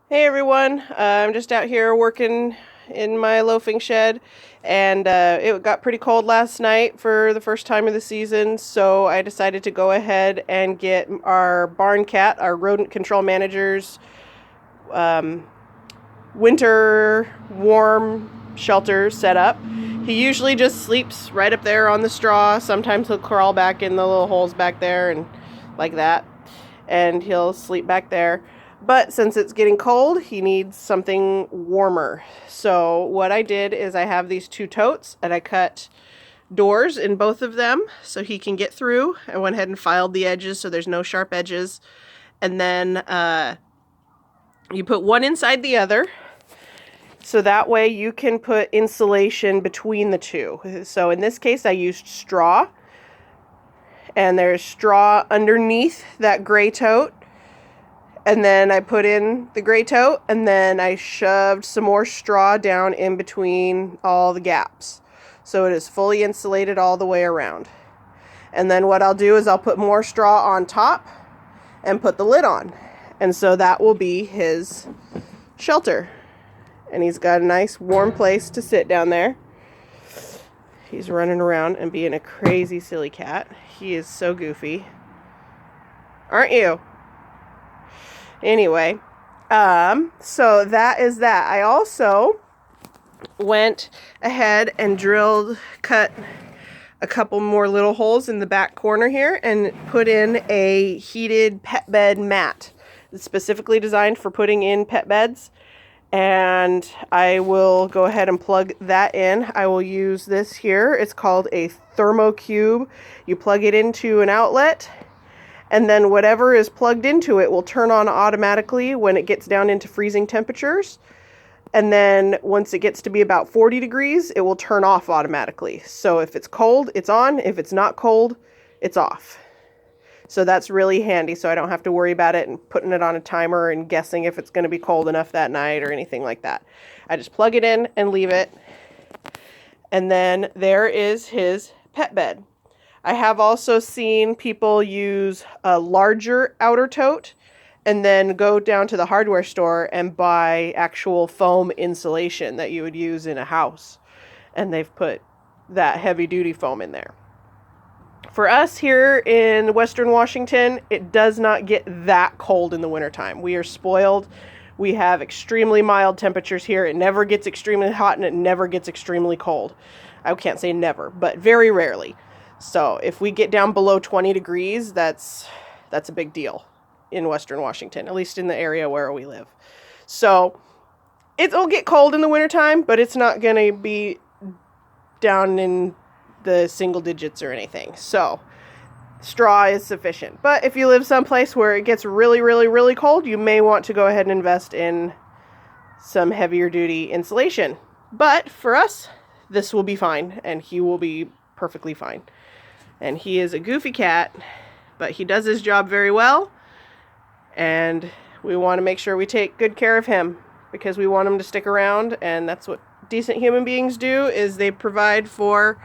Hey everyone, I'm just out here working in my loafing shed, and it got pretty cold last night for the first time of the season, so I decided to go ahead and get our barn cat, our rodent control manager's um, winter warm shelter set up. He usually just sleeps right up there on the straw. Sometimes he'll crawl back in the little holes back there and like that, and he'll sleep back there. But since it's getting cold, he needs something warmer. So what I did is I have these two totes, and I cut doors in both of them so he can get through. I went ahead and filed the edges so there's no sharp edges. And then you put one inside the other. So that way you can put insulation between the two. So in this case, I used straw. And there's straw underneath that gray tote. And then I put in the gray tote, and then I shoved some more straw down in between all the gaps. So it is fully insulated all the way around. And then what I'll do is I'll put more straw on top and put the lid on. And so that will be his shelter. And he's got a nice warm place to sit down there. He's running around and being a crazy silly cat. He is so goofy. Aren't you? Anyway, so that is that. I also went ahead and cut a couple more little holes in the back corner here and put in a heated pet bed mat. It's specifically designed for putting in pet beds. And I will go ahead and plug that in. I will use this here. It's called a thermocube. You plug it into an outlet, and then whatever is plugged into it will turn on automatically when it gets down into freezing temperatures. And then once it gets to be about 40 degrees, it will turn off automatically. So if it's cold, it's on. If it's not cold, it's off. So that's really handy, so I don't have to worry about it and putting it on a timer and guessing if it's going to be cold enough that night or anything like that. I just plug it in and leave it. And then there is his pet bed. I have also seen people use a larger outer tote and then go down to the hardware store and buy actual foam insulation that you would use in a house. And they've put that heavy-duty foam in there. For us here in Western Washington, it does not get that cold in the wintertime. We are spoiled. We have extremely mild temperatures here. It never gets extremely hot and it never gets extremely cold. I can't say never, but very rarely. So if we get down below 20 degrees, that's a big deal in Western Washington, at least in the area where we live. So it'll get cold in the wintertime, but it's not going to be down in the single digits or anything. So straw is sufficient. But if you live someplace where it gets really, really, really cold, you may want to go ahead and invest in some heavier duty insulation. But for us, this will be fine, and he will be perfectly fine. And he is a goofy cat, but he does his job very well, and we want to make sure we take good care of him because we want him to stick around, and that's what decent human beings do, is they provide for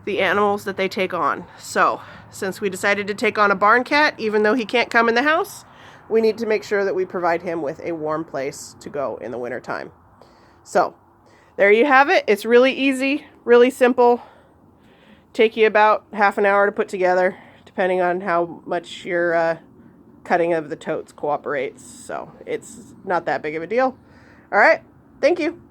the animals that they take on. So since we decided to take on a barn cat, even though he can't come in the house, we need to make sure that we provide him with a warm place to go in the wintertime. So there you have it. It's really easy, really simple. Take you about half an hour to put together, depending on how much your cutting of the totes cooperates. So it's not that big of a deal. All right. Thank you.